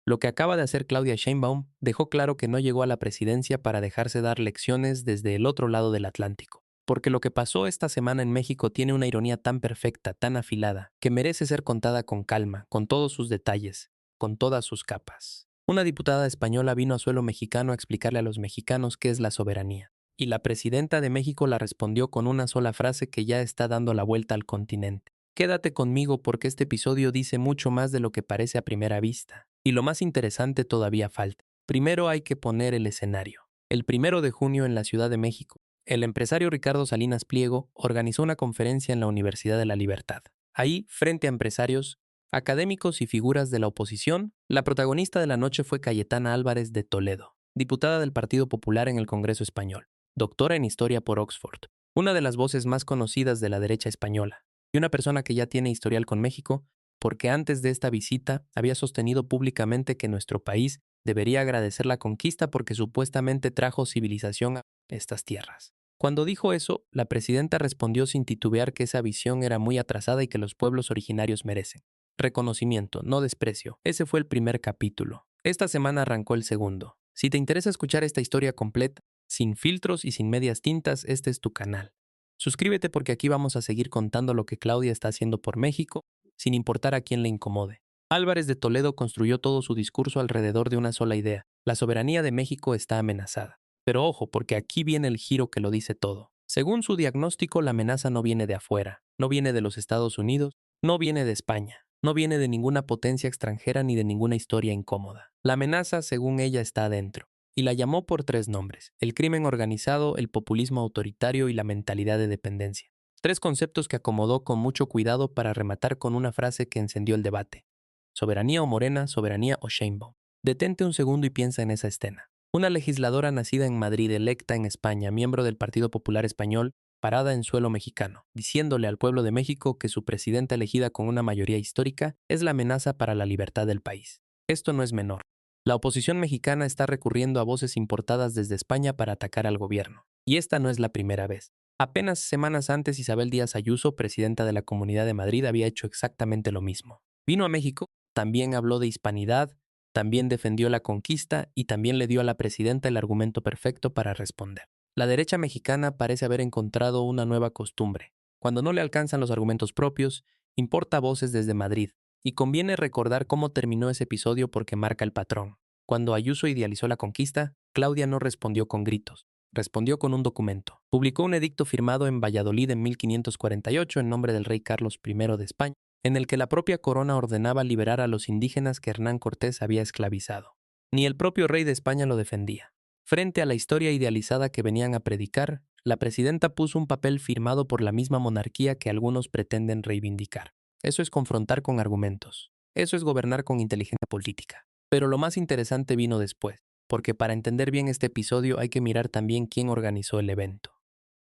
Lo que acaba de hacer Claudia Sheinbaum dejó claro que no llegó a la presidencia para dejarse dar lecciones desde el otro lado del Atlántico. Porque lo que pasó esta semana en México tiene una ironía tan perfecta, tan afilada, que merece ser contada con calma, con todos sus detalles, con todas sus capas. Una diputada española vino a suelo mexicano a explicarle a los mexicanos qué es la soberanía. Y la presidenta de México la respondió con una sola frase que ya está dando la vuelta al continente. Quédate conmigo porque este episodio dice mucho más de lo que parece a primera vista. Y lo más interesante todavía falta. Primero hay que poner el escenario. El 1 de junio en la Ciudad de México, el empresario Ricardo Salinas Pliego organizó una conferencia en la Universidad de la Libertad. Ahí, frente a empresarios, académicos y figuras de la oposición, la protagonista de la noche fue Cayetana Álvarez de Toledo, diputada del Partido Popular en el Congreso Español, doctora en Historia por Oxford, una de las voces más conocidas de la derecha española, y una persona que ya tiene historial con México, porque antes de esta visita había sostenido públicamente que nuestro país debería agradecer la conquista porque supuestamente trajo civilización a estas tierras. Cuando dijo eso, la presidenta respondió sin titubear que esa visión era muy atrasada y que los pueblos originarios merecen reconocimiento, no desprecio. Ese fue el primer capítulo. Esta semana arrancó el segundo. Si te interesa escuchar esta historia completa, sin filtros y sin medias tintas, este es tu canal. Suscríbete porque aquí vamos a seguir contando lo que Claudia está haciendo por México, sin importar a quién le incomode. Álvarez de Toledo construyó todo su discurso alrededor de una sola idea. La soberanía de México está amenazada. Pero ojo, porque aquí viene el giro que lo dice todo. Según su diagnóstico, la amenaza no viene de afuera, no viene de los Estados Unidos, no viene de España, no viene de ninguna potencia extranjera ni de ninguna historia incómoda. La amenaza, según ella, está adentro. Y la llamó por 3 nombres: el crimen organizado, el populismo autoritario y la mentalidad de dependencia. 3 conceptos que acomodó con mucho cuidado para rematar con una frase que encendió el debate. Soberanía o Morena, soberanía o Sheinbaum. Detente un segundo y piensa en esa escena. Una legisladora nacida en Madrid, electa en España, miembro del Partido Popular Español, parada en suelo mexicano, diciéndole al pueblo de México que su presidenta elegida con una mayoría histórica es la amenaza para la libertad del país. Esto no es menor. La oposición mexicana está recurriendo a voces importadas desde España para atacar al gobierno. Y esta no es la primera vez. Apenas semanas antes, Isabel Díaz Ayuso, presidenta de la Comunidad de Madrid, había hecho exactamente lo mismo. Vino a México, también habló de hispanidad, también defendió la conquista y también le dio a la presidenta el argumento perfecto para responder. La derecha mexicana parece haber encontrado una nueva costumbre. Cuando no le alcanzan los argumentos propios, importa voces desde Madrid. Y conviene recordar cómo terminó ese episodio porque marca el patrón. Cuando Ayuso idealizó la conquista, Claudia no respondió con gritos. Respondió con un documento. Publicó un edicto firmado en Valladolid en 1548 en nombre del rey Carlos I de España, en el que la propia corona ordenaba liberar a los indígenas que Hernán Cortés había esclavizado. Ni el propio rey de España lo defendía. Frente a la historia idealizada que venían a predicar, la presidenta puso un papel firmado por la misma monarquía que algunos pretenden reivindicar. Eso es confrontar con argumentos. Eso es gobernar con inteligencia política. Pero lo más interesante vino después, porque para entender bien este episodio hay que mirar también quién organizó el evento.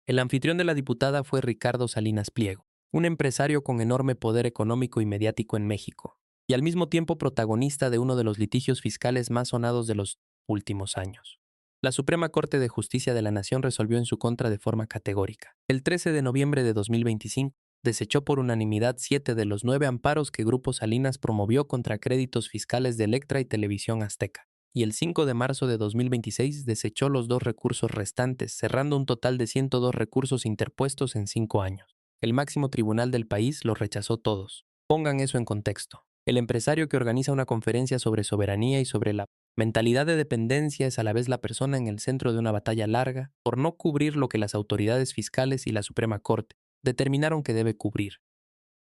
El anfitrión de la diputada fue Ricardo Salinas Pliego, un empresario con enorme poder económico y mediático en México, y al mismo tiempo protagonista de uno de los litigios fiscales más sonados de los últimos años. La Suprema Corte de Justicia de la Nación resolvió en su contra de forma categórica. El 13 de noviembre de 2025, desechó por unanimidad 7 de los 9 amparos que Grupo Salinas promovió contra créditos fiscales de Electra y Televisión Azteca. Y el 5 de marzo de 2026 desechó los 2 recursos restantes, cerrando un total de 102 recursos interpuestos en 5 años. El máximo tribunal del país los rechazó todos. Pongan eso en contexto. El empresario que organiza una conferencia sobre soberanía y sobre la mentalidad de dependencia es a la vez la persona en el centro de una batalla larga por no cubrir lo que las autoridades fiscales y la Suprema Corte determinaron que debe cubrir.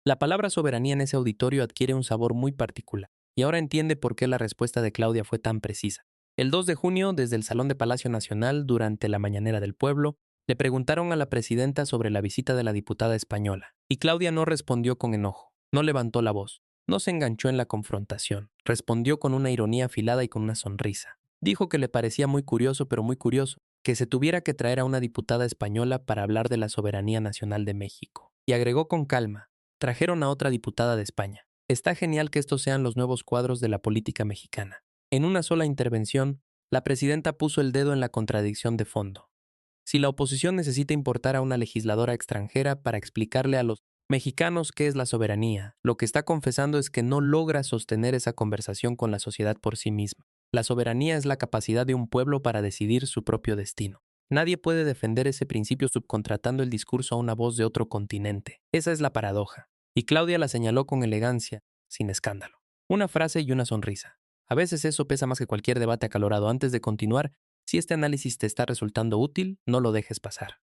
La palabra soberanía en ese auditorio adquiere un sabor muy particular, y ahora entiende por qué la respuesta de Claudia fue tan precisa. El 2 de junio, desde el Salón de Palacio Nacional, durante la Mañanera del Pueblo, le preguntaron a la presidenta sobre la visita de la diputada española, y Claudia no respondió con enojo, no levantó la voz, no se enganchó en la confrontación, respondió con una ironía afilada y con una sonrisa. Dijo que le parecía muy curioso, pero muy curioso, que se tuviera que traer a una diputada española para hablar de la soberanía nacional de México. Y agregó con calma: trajeron a otra diputada de España. Está genial que estos sean los nuevos cuadros de la política mexicana. En una sola intervención, la presidenta puso el dedo en la contradicción de fondo. Si la oposición necesita importar a una legisladora extranjera para explicarle a los Mexicanos, ¿qué es la soberanía? Lo que está confesando es que no logra sostener esa conversación con la sociedad por sí misma. La soberanía es la capacidad de un pueblo para decidir su propio destino. Nadie puede defender ese principio subcontratando el discurso a una voz de otro continente. Esa es la paradoja. Y Claudia la señaló con elegancia, sin escándalo. Una frase y una sonrisa. A veces eso pesa más que cualquier debate acalorado. Antes de continuar, si este análisis te está resultando útil, no lo dejes pasar.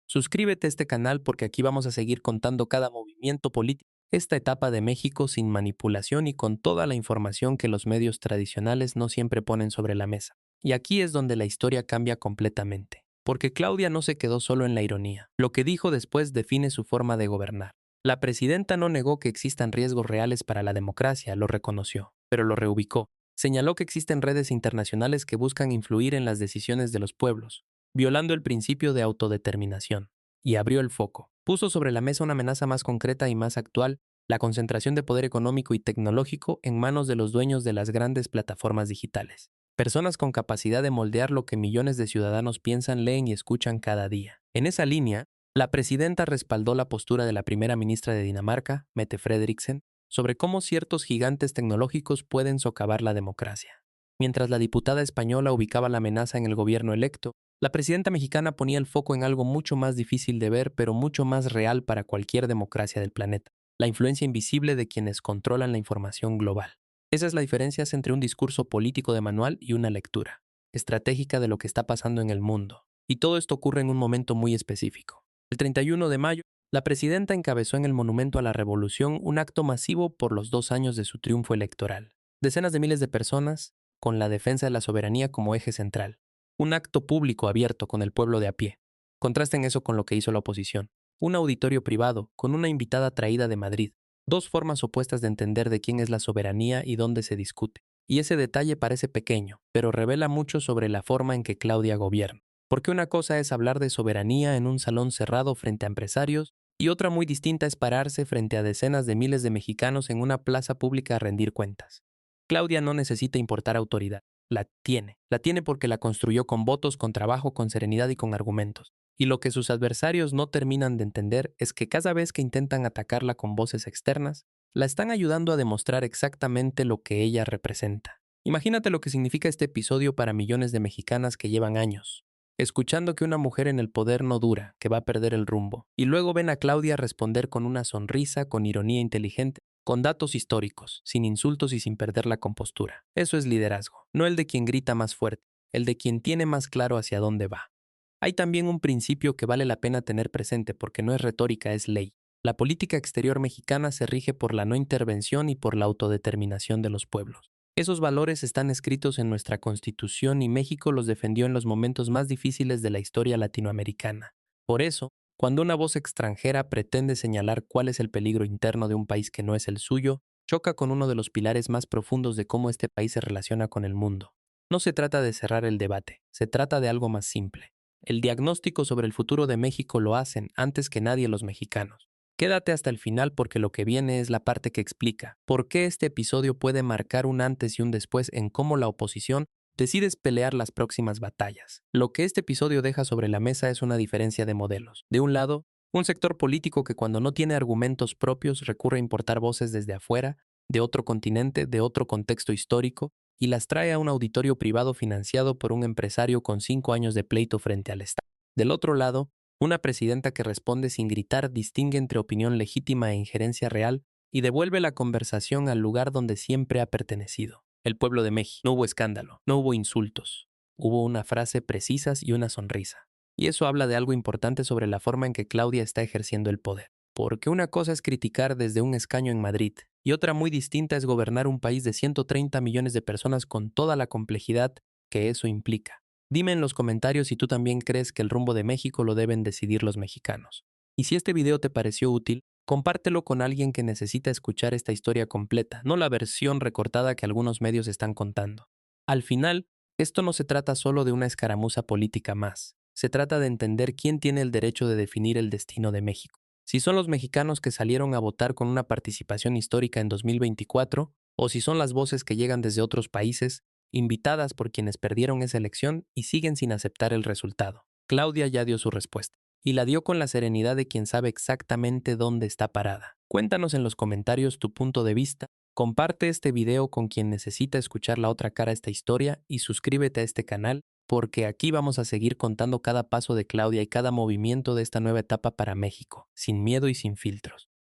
Suscríbete a este canal porque aquí vamos a seguir contando cada movimiento político, esta etapa de México sin manipulación y con toda la información que los medios tradicionales no siempre ponen sobre la mesa. Y aquí es donde la historia cambia completamente. Porque Claudia no se quedó solo en la ironía. Lo que dijo después define su forma de gobernar. La presidenta no negó que existan riesgos reales para la democracia, lo reconoció, pero lo reubicó. Señaló que existen redes internacionales que buscan influir en las decisiones de los pueblos, violando el principio de autodeterminación, y abrió el foco. Puso sobre la mesa una amenaza más concreta y más actual, la concentración de poder económico y tecnológico en manos de los dueños de las grandes plataformas digitales. Personas con capacidad de moldear lo que millones de ciudadanos piensan, leen y escuchan cada día. En esa línea, la presidenta respaldó la postura de la primera ministra de Dinamarca, Mette Frederiksen, sobre cómo ciertos gigantes tecnológicos pueden socavar la democracia. Mientras la diputada española ubicaba la amenaza en el gobierno electo, la presidenta mexicana ponía el foco en algo mucho más difícil de ver, pero mucho más real para cualquier democracia del planeta: la influencia invisible de quienes controlan la información global. Esa es la diferencia entre un discurso político de manual y una lectura estratégica de lo que está pasando en el mundo. Y todo esto ocurre en un momento muy específico. El 31 de mayo, la presidenta encabezó en el Monumento a la Revolución un acto masivo por los 2 años de su triunfo electoral. Decenas de miles de personas, con la defensa de la soberanía como eje central. Un acto público abierto con el pueblo de a pie. Contrasten eso con lo que hizo la oposición. Un auditorio privado, con una invitada traída de Madrid. Dos formas opuestas de entender de quién es la soberanía y dónde se discute. Y ese detalle parece pequeño, pero revela mucho sobre la forma en que Claudia gobierna. Porque una cosa es hablar de soberanía en un salón cerrado frente a empresarios, y otra muy distinta es pararse frente a decenas de miles de mexicanos en una plaza pública a rendir cuentas. Claudia no necesita importar autoridad. La tiene. La tiene porque la construyó con votos, con trabajo, con serenidad y con argumentos. Y lo que sus adversarios no terminan de entender es que cada vez que intentan atacarla con voces externas, la están ayudando a demostrar exactamente lo que ella representa. Imagínate lo que significa este episodio para millones de mexicanas que llevan años escuchando que una mujer en el poder no dura, que va a perder el rumbo, y luego ven a Claudia responder con una sonrisa, con ironía inteligente, con datos históricos, sin insultos y sin perder la compostura. Eso es liderazgo, no el de quien grita más fuerte, el de quien tiene más claro hacia dónde va. Hay también un principio que vale la pena tener presente porque no es retórica, es ley. La política exterior mexicana se rige por la no intervención y por la autodeterminación de los pueblos. Esos valores están escritos en nuestra Constitución y México los defendió en los momentos más difíciles de la historia latinoamericana. Por eso, cuando una voz extranjera pretende señalar cuál es el peligro interno de un país que no es el suyo, choca con uno de los pilares más profundos de cómo este país se relaciona con el mundo. No se trata de cerrar el debate, se trata de algo más simple. El diagnóstico sobre el futuro de México lo hacen antes que nadie los mexicanos. Quédate hasta el final porque lo que viene es la parte que explica por qué este episodio puede marcar un antes y un después en cómo la oposición decide pelear las próximas batallas. Lo que este episodio deja sobre la mesa es una diferencia de modelos. De un lado, un sector político que cuando no tiene argumentos propios recurre a importar voces desde afuera, de otro continente, de otro contexto histórico, y las trae a un auditorio privado financiado por un empresario con 5 años de pleito frente al Estado. Del otro lado, una presidenta que responde sin gritar distingue entre opinión legítima e injerencia real y devuelve la conversación al lugar donde siempre ha pertenecido, el pueblo de México. No hubo escándalo, no hubo insultos, hubo una frase precisas y una sonrisa. Y eso habla de algo importante sobre la forma en que Claudia está ejerciendo el poder. Porque una cosa es criticar desde un escaño en Madrid y otra muy distinta es gobernar un país de 130 millones de personas con toda la complejidad que eso implica. Dime en los comentarios si tú también crees que el rumbo de México lo deben decidir los mexicanos. Y si este video te pareció útil, compártelo con alguien que necesita escuchar esta historia completa, no la versión recortada que algunos medios están contando. Al final, esto no se trata solo de una escaramuza política más. Se trata de entender quién tiene el derecho de definir el destino de México. Si son los mexicanos que salieron a votar con una participación histórica en 2024, o si son las voces que llegan desde otros países, invitadas por quienes perdieron esa elección y siguen sin aceptar el resultado. Claudia ya dio su respuesta. y la dio con la serenidad de quien sabe exactamente dónde está parada. Cuéntanos en los comentarios tu punto de vista, comparte este video con quien necesita escuchar la otra cara de esta historia y suscríbete a este canal, porque aquí vamos a seguir contando cada paso de Claudia y cada movimiento de esta nueva etapa para México, sin miedo y sin filtros.